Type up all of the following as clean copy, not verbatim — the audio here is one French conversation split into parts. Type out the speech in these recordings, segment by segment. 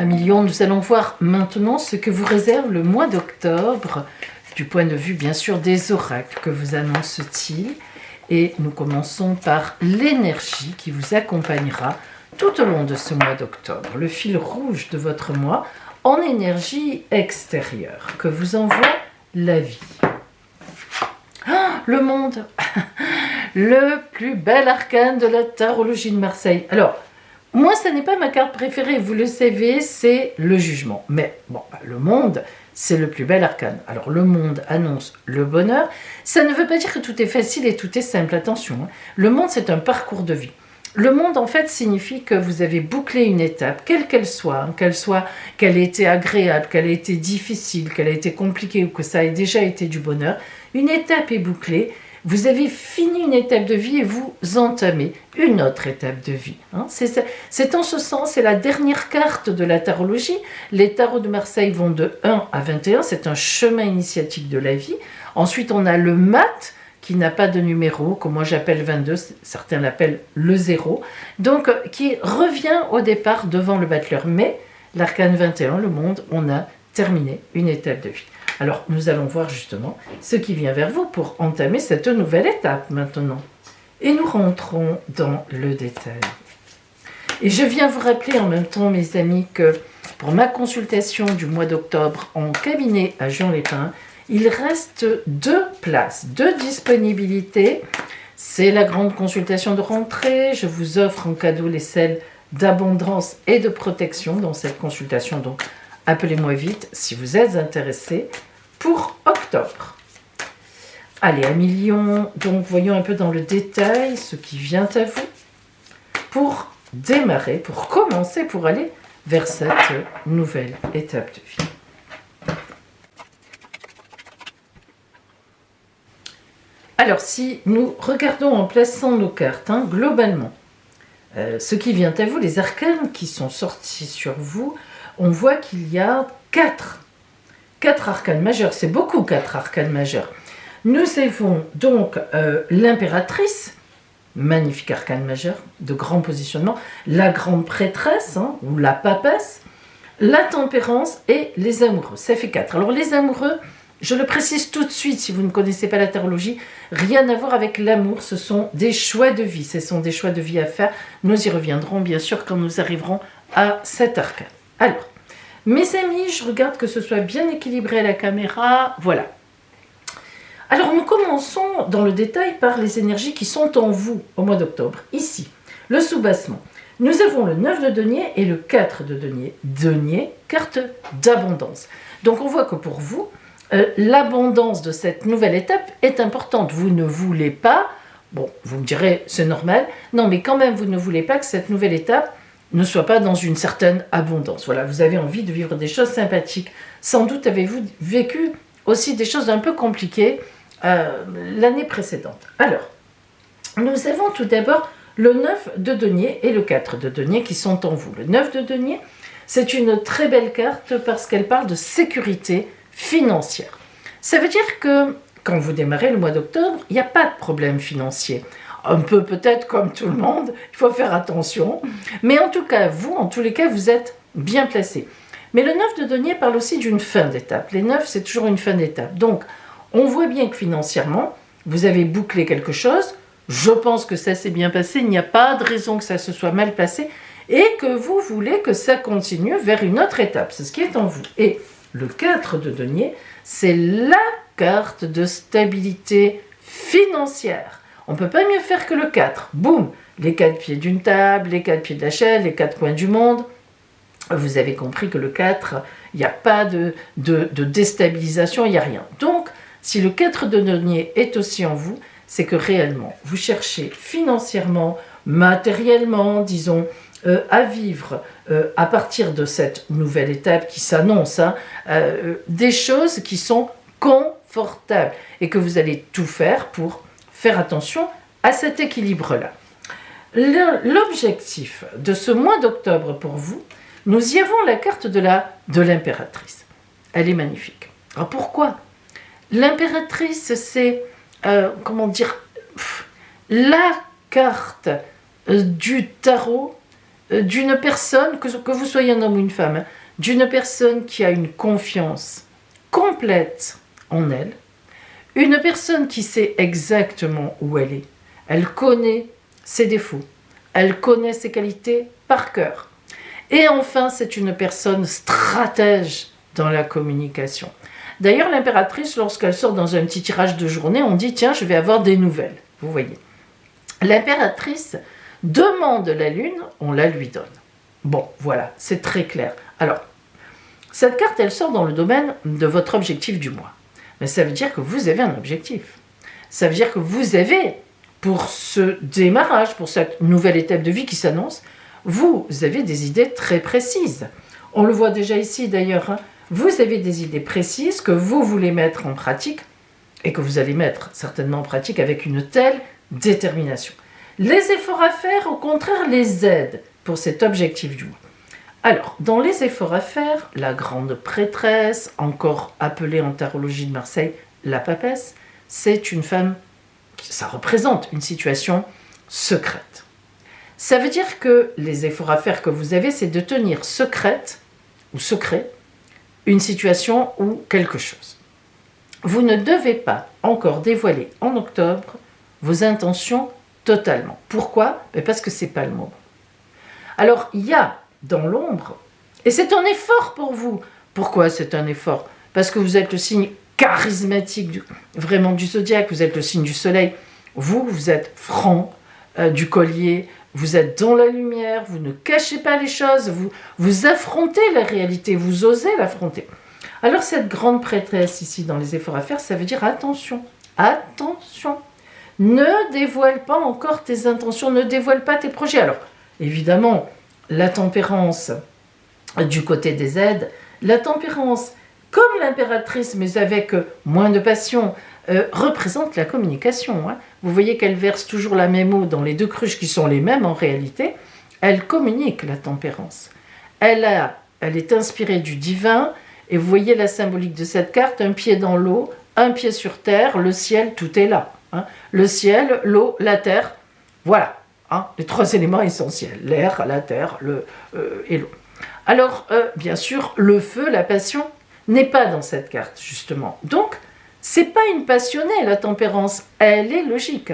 Million, nous allons voir maintenant ce que vous réserve le mois d'octobre, du point de vue bien sûr des oracles que vous annoncent-ils. Et nous commençons par l'énergie qui vous accompagnera tout au long de ce mois d'octobre. Le fil rouge de votre mois en énergie extérieure que vous envoie la vie. Le monde, le plus bel arcane de la tarologie de Marseille. Alors, moi, ce n'est pas ma carte préférée, vous le savez, c'est le jugement. Mais bon, le monde, c'est le plus bel arcane. Alors, le monde annonce le bonheur. Ça ne veut pas dire que tout est facile et tout est simple, attention. Le monde, c'est un parcours de vie. Le monde, en fait, signifie que vous avez bouclé une étape, quelle qu'elle soit, qu'elle ait été agréable, qu'elle ait été difficile, qu'elle ait été compliquée ou que ça ait déjà été du bonheur. Une étape est bouclée. Vous avez fini une étape de vie et vous entamez une autre étape de vie. C'est en ce sens, c'est la dernière carte de la tarologie. Les tarots de Marseille vont de 1 à 21, c'est un chemin initiatique de la vie. Ensuite, on a le mat, qui n'a pas de numéro, que moi j'appelle 22, certains l'appellent le 0, donc qui revient au départ devant le battleur. Mais l'arcane 21, le monde, on a terminé une étape de vie. Alors, nous allons voir justement ce qui vient vers vous pour entamer cette nouvelle étape maintenant. Et nous rentrons dans le détail. Et je viens vous rappeler en même temps, mes amis, que pour ma consultation du mois d'octobre en cabinet à Juan-les-Pins, il reste 2 places, 2 disponibilités. C'est la grande consultation de rentrée. Je vous offre en cadeau les sels d'abondance et de protection dans cette consultation. Donc, appelez-moi vite si vous êtes intéressés pour octobre. Allez, 1 million. Donc, voyons un peu dans le détail ce qui vient à vous pour démarrer, pour commencer, pour aller vers cette nouvelle étape de vie. Alors, si nous regardons en plaçant nos cartes, globalement, ce qui vient à vous, les arcanes qui sont sortis sur vous, on voit qu'il y a 4 arcanes majeurs. C'est beaucoup 4 arcanes majeurs. Nous avons donc l'impératrice, magnifique arcane majeur, de grand positionnement, la grande prêtresse, ou la papesse, la tempérance et les amoureux. Ça fait 4. Alors les amoureux, je le précise tout de suite, si vous ne connaissez pas la tarologie, rien à voir avec l'amour, ce sont des choix de vie, ce sont des choix de vie à faire. Nous y reviendrons bien sûr quand nous arriverons à cet arcane. Alors, mes amis, je regarde que ce soit bien équilibré à la caméra, voilà. Alors nous commençons dans le détail par les énergies qui sont en vous au mois d'octobre. Ici, le soubassement. Nous avons le 9 de denier et le 4 de denier. Denier, carte d'abondance. Donc on voit que pour vous, l'abondance de cette nouvelle étape est importante. Vous ne voulez pas, bon, vous me direz, c'est normal, non, mais quand même, vous ne voulez pas que cette nouvelle étape ne soit pas dans une certaine abondance. Voilà, vous avez envie de vivre des choses sympathiques. Sans doute avez-vous vécu aussi des choses un peu compliquées l'année précédente. Alors, nous avons tout d'abord le 9 de denier et le 4 de denier qui sont en vous. Le 9 de denier, c'est une très belle carte parce qu'elle parle de sécurité financière. Ça veut dire que quand vous démarrez le mois d'octobre, il n'y a pas de problème financier. Un peu peut-être comme tout le monde, il faut faire attention. Mais en tout cas, vous, en tous les cas, vous êtes bien placé. Mais le 9 de denier parle aussi d'une fin d'étape. Les 9, c'est toujours une fin d'étape. Donc, on voit bien que financièrement, vous avez bouclé quelque chose. Je pense que ça s'est bien passé. Il n'y a pas de raison que ça se soit mal passé. Et que vous voulez que ça continue vers une autre étape. C'est ce qui est en vous. Et le 4 de denier, c'est la carte de stabilité financière. On ne peut pas mieux faire que le 4. Boum, les 4 pieds d'une table, les 4 pieds de la chaise, les 4 coins du monde. Vous avez compris que le 4, il n'y a pas de déstabilisation, il n'y a rien. Donc, si le 4 de denier est aussi en vous, c'est que réellement, vous cherchez financièrement, matériellement, disons, à vivre à partir de cette nouvelle étape qui s'annonce, des choses qui sont confortables et que vous allez tout faire pour faire attention à cet équilibre-là. L'objectif de ce mois d'octobre pour vous, nous y avons la carte de l'impératrice. Elle est magnifique. Alors pourquoi ? L'impératrice, c'est, la carte du tarot d'une personne, que vous soyez un homme ou une femme, hein, d'une personne qui a une confiance complète en elle, une personne qui sait exactement où elle est. Elle connaît ses défauts, elle connaît ses qualités par cœur. Et enfin, c'est une personne stratège dans la communication. D'ailleurs, l'impératrice, lorsqu'elle sort dans un petit tirage de journée, on dit « Tiens, je vais avoir des nouvelles ». Vous voyez. L'impératrice demande la lune, on la lui donne. Bon, voilà, c'est très clair. Alors, cette carte, elle sort dans le domaine de votre objectif du mois. Mais ça veut dire que vous avez un objectif. Ça veut dire que vous avez, pour ce démarrage, pour cette nouvelle étape de vie qui s'annonce, vous avez des idées très précises. On le voit déjà ici d'ailleurs, hein. Vous avez des idées précises que vous voulez mettre en pratique et que vous allez mettre certainement en pratique avec une telle détermination. Les efforts à faire, au contraire, les aident pour cet objectif du mois. Alors, dans les efforts à faire, la grande prêtresse, encore appelée en tarologie de Marseille la papesse, c'est une femme, ça représente une situation secrète. Ça veut dire que les efforts à faire que vous avez, c'est de tenir secrète ou secret une situation ou quelque chose. Vous ne devez pas encore dévoiler en octobre vos intentions totalement. Pourquoi ? Parce que ce n'est pas le moment. Alors, il y a dans l'ombre, et c'est un effort pour vous. Pourquoi c'est un effort ? Parce que vous êtes le signe charismatique vraiment du zodiaque, vous êtes le signe du soleil. Vous êtes franc du collier, vous êtes dans la lumière, vous ne cachez pas les choses, vous affrontez la réalité, vous osez l'affronter. Alors cette grande prêtresse ici dans les efforts à faire, ça veut dire attention, attention. Ne dévoile pas encore tes intentions, ne dévoile pas tes projets. Alors, évidemment, la tempérance du côté des aides, la tempérance, comme l'impératrice, mais avec moins de passion, représente la communication. Hein. Vous voyez qu'elle verse toujours la même eau dans les deux cruches qui sont les mêmes en réalité. Elle communique la tempérance. Elle est inspirée du divin, et vous voyez la symbolique de cette carte, un pied dans l'eau, un pied sur terre, le ciel, tout est là. Hein. Le ciel, l'eau, la terre, voilà. Hein, les trois éléments essentiels, l'air, la terre et l'eau. Alors, bien sûr, le feu, la passion, n'est pas dans cette carte, justement. Donc, c'est pas une passionnée, la tempérance, elle est logique.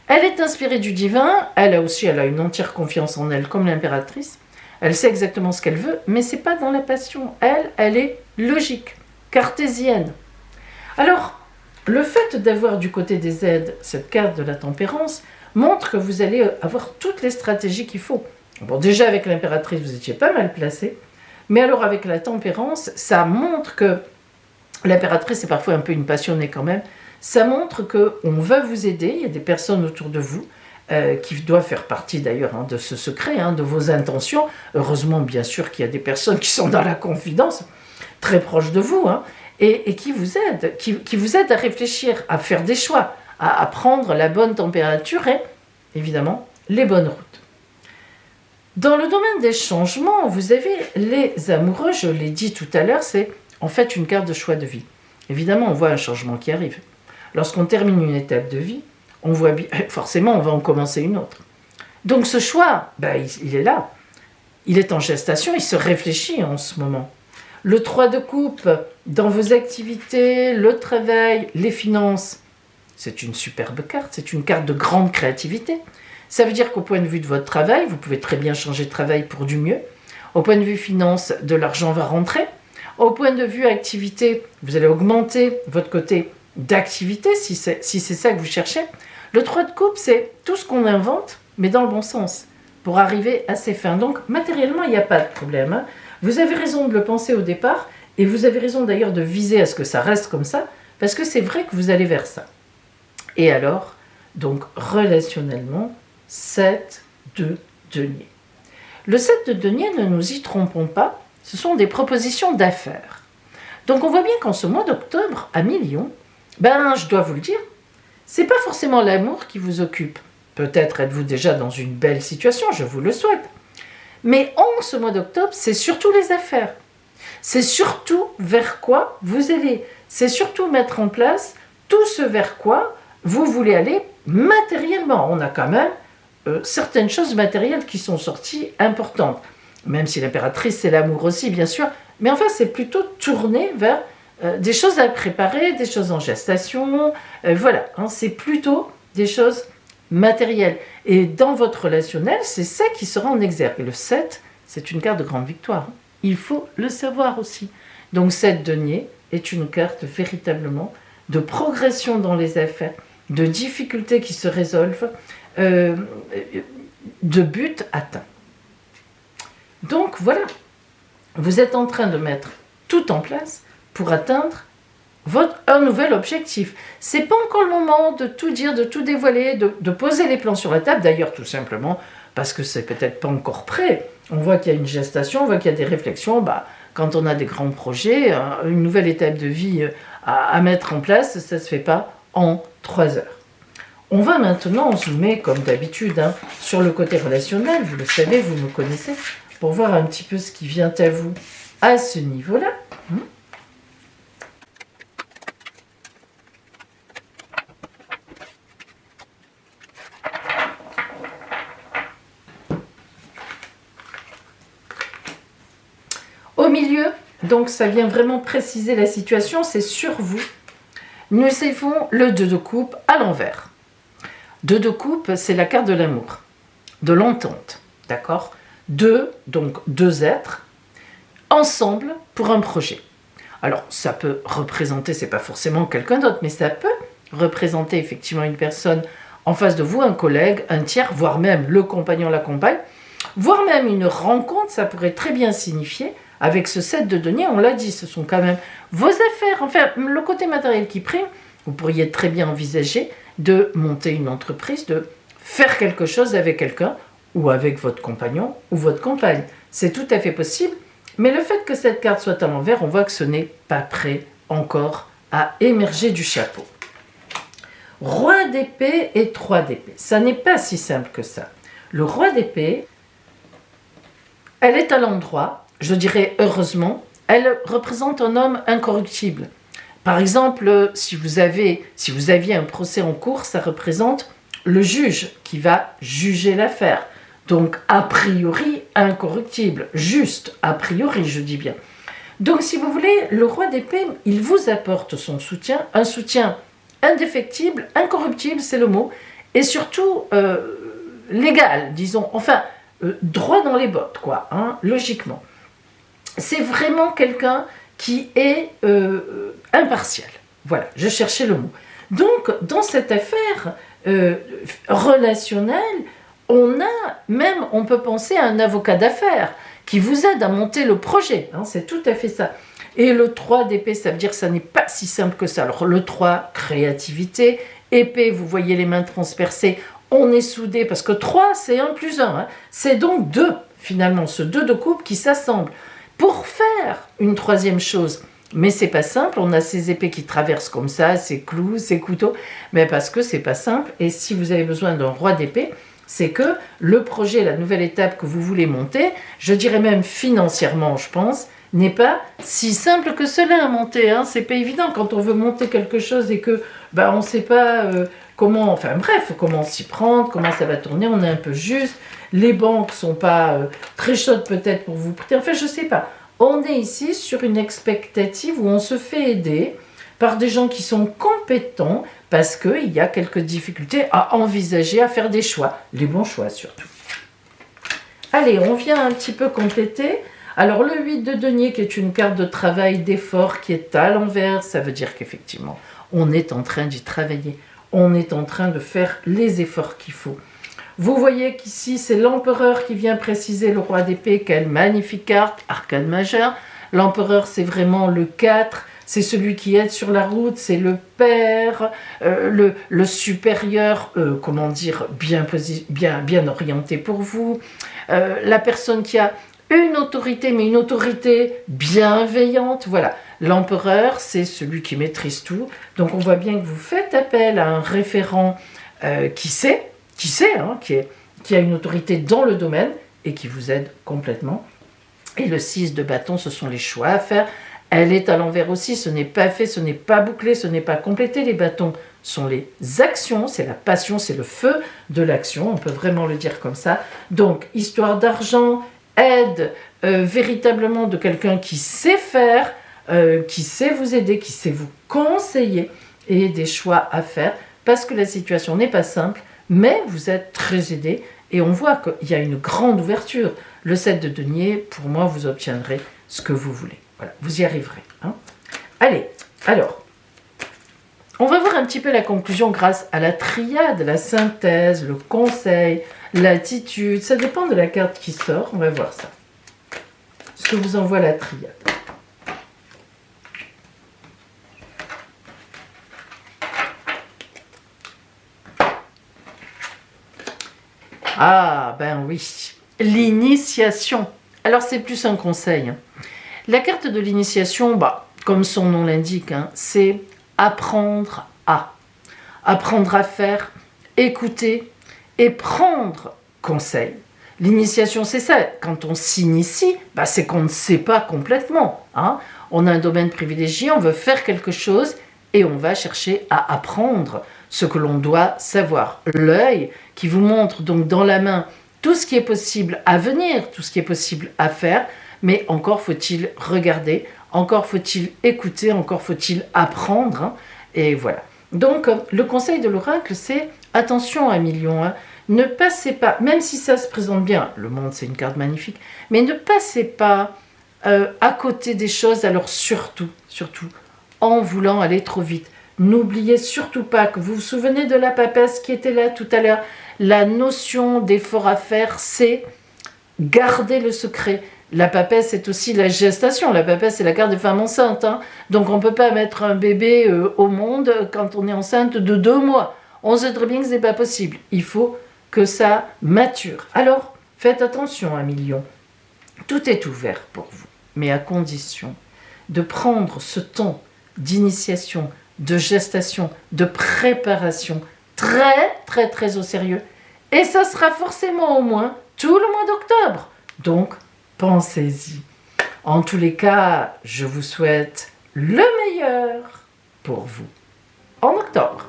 Elle est inspirée du divin, elle a une entière confiance en elle, comme l'impératrice. Elle sait exactement ce qu'elle veut, mais c'est pas dans la passion. Elle est logique, cartésienne. Alors, le fait d'avoir du côté des aides cette carte de la tempérance montre que vous allez avoir toutes les stratégies qu'il faut. Bon, déjà avec l'impératrice, vous étiez pas mal placé, mais alors avec la tempérance, ça montre que l'impératrice est parfois un peu une passionnée quand même. Ça montre qu'on va vous aider, il y a des personnes autour de vous qui doivent faire partie d'ailleurs de ce secret, de vos intentions. Heureusement, bien sûr, qu'il y a des personnes qui sont dans la confidence, très proches de vous, et qui vous aident, qui vous aident à réfléchir, à faire des choix, à prendre la bonne température et, évidemment, les bonnes routes. Dans le domaine des changements, vous avez les amoureux, je l'ai dit tout à l'heure, c'est en fait une carte de choix de vie. Évidemment, on voit un changement qui arrive. Lorsqu'on termine une étape de vie, on voit bien, forcément, on va en commencer une autre. Donc ce choix, il est là. Il est en gestation, il se réfléchit en ce moment. Le 3 de coupe, dans vos activités, le travail, les finances, c'est une superbe carte, c'est une carte de grande créativité. Ça veut dire qu'au point de vue de votre travail, vous pouvez très bien changer de travail pour du mieux. Au point de vue finance, de l'argent va rentrer. Au point de vue activité, vous allez augmenter votre côté d'activité, si c'est ça que vous cherchez. Le 3 de coupe, c'est tout ce qu'on invente, mais dans le bon sens, pour arriver à ses fins. Donc, matériellement, il n'y a pas de problème. Vous avez raison de le penser au départ, et vous avez raison d'ailleurs de viser à ce que ça reste comme ça, parce que c'est vrai que vous allez vers ça. Et alors, donc, relationnellement, 7 de denier. Le 7 de denier, ne nous y trompons pas, ce sont des propositions d'affaires. Donc, on voit bien qu'en ce mois d'octobre, à Million, je dois vous le dire, c'est pas forcément l'amour qui vous occupe. Peut-être êtes-vous déjà dans une belle situation, je vous le souhaite. Mais en ce mois d'octobre, c'est surtout les affaires. C'est surtout vers quoi vous allez. C'est surtout mettre en place tout ce vers quoi vous voulez aller matériellement. On a quand même certaines choses matérielles qui sont sorties importantes. Même si l'impératrice, c'est l'amour aussi, bien sûr. Mais enfin, c'est plutôt tourné vers des choses à préparer, des choses en gestation. Voilà, hein, c'est plutôt des choses matérielles. Et dans votre relationnel, c'est ça qui sera en exergue. Et le 7, c'est une carte de grande victoire. Il faut le savoir aussi. Donc 7 deniers est une carte véritablement de progression dans les affaires, de difficultés qui se résolvent, de buts atteints. Donc voilà, vous êtes en train de mettre tout en place pour atteindre un nouvel objectif. C'est pas encore le moment de tout dire, de tout dévoiler, de poser les plans sur la table, d'ailleurs tout simplement parce que c'est peut-être pas encore prêt. On voit qu'il y a une gestation, on voit qu'il y a des réflexions, quand on a des grands projets, une nouvelle étape de vie à mettre en place, ça ne se fait pas en 3 heures. On va maintenant zoomer, comme d'habitude, sur le côté relationnel, vous le savez, vous me connaissez, pour voir un petit peu ce qui vient à vous à ce niveau-là. Au milieu, donc ça vient vraiment préciser la situation, c'est sur vous. Nous avons le 2 de coupe à l'envers. 2 de coupe, c'est la carte de l'amour, de l'entente, d'accord ? Donc 2 êtres, ensemble pour un projet. Alors, ça peut représenter, c'est pas forcément quelqu'un d'autre, mais ça peut représenter effectivement une personne en face de vous, un collègue, un tiers, voire même le compagnon, la compagne, voire même une rencontre, ça pourrait très bien signifier. Avec ce 7 de denier, on l'a dit, ce sont quand même vos affaires. Enfin, le côté matériel qui prime, vous pourriez très bien envisager de monter une entreprise, de faire quelque chose avec quelqu'un, ou avec votre compagnon, ou votre compagne. C'est tout à fait possible, mais le fait que cette carte soit à l'envers, on voit que ce n'est pas prêt encore à émerger du chapeau. Roi d'épée et 3 d'épée. Ça n'est pas si simple que ça. Le roi d'épée, elle est à l'endroit, je dirais heureusement, elle représente un homme incorruptible. Par exemple, si vous aviez un procès en cours, ça représente le juge qui va juger l'affaire. Donc, a priori, incorruptible. Juste, a priori, je dis bien. Donc, si vous voulez, le roi d'épée, il vous apporte son soutien, un soutien indéfectible, incorruptible, c'est le mot, et surtout légal, disons, enfin, droit dans les bottes, quoi, logiquement. C'est vraiment quelqu'un qui est impartial. Voilà, je cherchais le mot. Donc, dans cette affaire relationnelle, on peut penser à un avocat d'affaires qui vous aide à monter le projet. C'est tout à fait ça. Et le 3 d'épée, ça veut dire que ça n'est pas si simple que ça. Alors, le 3, créativité. Épée, vous voyez les mains transpercées. On est soudés parce que 3, c'est 1 plus 1. C'est donc 2, finalement, ce 2 de coupe qui s'assemble pour faire une troisième chose. Mais c'est pas simple, on a ces épées qui traversent comme ça, ces clous, ces couteaux, mais parce que c'est pas simple. Et si vous avez besoin d'un roi d'épée, c'est que le projet, la nouvelle étape que vous voulez monter, je dirais même financièrement, je pense, n'est pas si simple que cela à monter. C'est pas évident quand on veut monter quelque chose et que on ne sait pas comment s'y prendre, comment ça va tourner, on est un peu juste. Les banques sont pas très chaudes peut-être pour vous prêter. Enfin, je sais pas. On est ici sur une expectative où on se fait aider par des gens qui sont compétents parce qu'il y a quelques difficultés à envisager, à faire des choix. Les bons choix surtout. Allez, on vient un petit peu compléter. Alors le 8 de denier qui est une carte de travail, d'effort qui est à l'envers, ça veut dire qu'effectivement on est en train d'y travailler. On est en train de faire les efforts qu'il faut. Vous voyez qu'ici, c'est l'empereur qui vient préciser le roi d'épée. Quelle magnifique carte, arcane majeure. L'empereur, c'est vraiment le 4. C'est celui qui aide sur la route. C'est le père, le supérieur, bien orienté pour vous. La personne qui a une autorité, mais une autorité bienveillante. Voilà. L'empereur, c'est celui qui maîtrise tout. Donc, on voit bien que vous faites appel à un référent qui a une autorité dans le domaine et qui vous aide complètement. Et le 6 de bâton, ce sont les choix à faire. Elle est à l'envers aussi, ce n'est pas fait, ce n'est pas bouclé, ce n'est pas complété. Les bâtons sont les actions, c'est la passion, c'est le feu de l'action, on peut vraiment le dire comme ça. Donc, histoire d'argent, aide véritablement de quelqu'un qui sait faire, qui sait vous aider, qui sait vous conseiller et des choix à faire parce que la situation n'est pas simple, mais vous êtes très aidé et on voit qu'il y a une grande ouverture. Le 7 de denier, pour moi, vous obtiendrez ce que vous voulez. Voilà, vous y arriverez. Hein. Allez, alors, on va voir un petit peu la conclusion grâce à la triade, la synthèse, le conseil, l'attitude. Ça dépend de la carte qui sort, on va voir ça. Ce que vous envoie la triade. Ah, ben oui, l'initiation. Alors, c'est plus un conseil. La carte de l'initiation, comme son nom l'indique, c'est apprendre à. Apprendre à faire, écouter et prendre conseil. L'initiation, c'est ça. Quand on s'initie, c'est qu'on ne sait pas complètement. On a un domaine privilégié, on veut faire quelque chose et on va chercher à apprendre ce que l'on doit savoir. L'œil qui vous montre donc dans la main tout ce qui est possible à venir, tout ce qui est possible à faire, mais encore faut-il regarder, encore faut-il écouter, encore faut-il apprendre. Et voilà. Donc, le conseil de l'oracle, c'est attention à million. Ne passez pas, même si ça se présente bien, le monde c'est une carte magnifique, mais ne passez pas à côté des choses, alors surtout, en voulant aller trop vite. N'oubliez surtout pas que vous vous souvenez de la papesse qui était là tout à l'heure. La notion d'effort à faire, c'est garder le secret. La papesse, c'est aussi la gestation. La papesse, c'est la carte des femmes enceintes. Donc, on ne peut pas mettre un bébé au monde quand on est enceinte de 2 mois. On sait très bien que ce n'est pas possible. Il faut que ça mature. Alors, faites attention, million. Tout est ouvert pour vous, mais à condition de prendre ce temps d'initiation, de gestation, de préparation très, très, très au sérieux. Et ça sera forcément au moins tout le mois d'octobre. Donc, pensez-y. En tous les cas, je vous souhaite le meilleur pour vous en octobre.